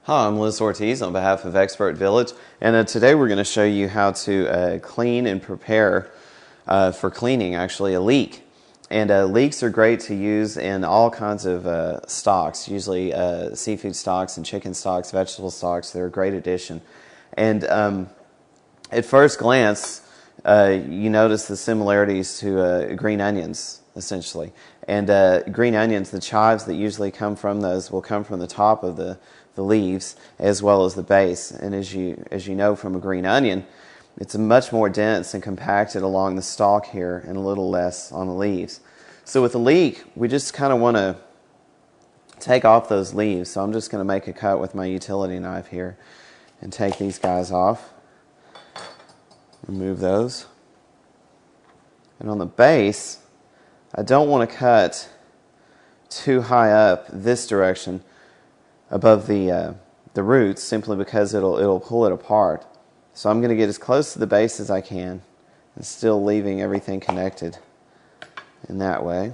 Hi, I'm Liz Ortiz on behalf of Expert Village, and today we're going to show you how to clean and prepare for cleaning actually a leek. And leeks are great to use in all kinds of stocks, usually seafood stocks and chicken stocks, vegetable stocks. They're a great addition. And at first glance, you notice the similarities to green onions, essentially. And green onions, the chives that usually come from those will come from the top of the leaves as well as the base. And as you know from a green onion, it's much more dense and compacted along the stalk here and a little less on the leaves. So with the leek, we just kind of want to take off those leaves. So I'm just going to make a cut with my utility knife here and take these guys off. Remove those. And on the base, I don't want to cut too high up this direction above the roots, simply because it'll pull it apart. So I'm going to get as close to the base as I can and still leaving everything connected in that way.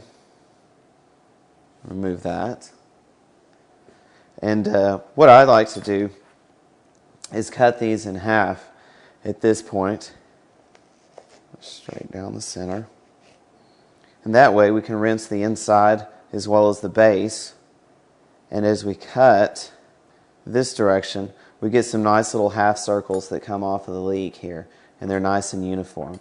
Remove that. And what I like to do is cut these in half at this point, straight down the center. And that way we can rinse the inside as well as the base. And as we cut this direction, we get some nice little half circles that come off of the leek here, and they're nice and uniform.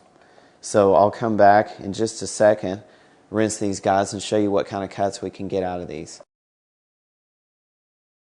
So I'll come back in just a second, rinse these guys, and show you what kind of cuts we can get out of these.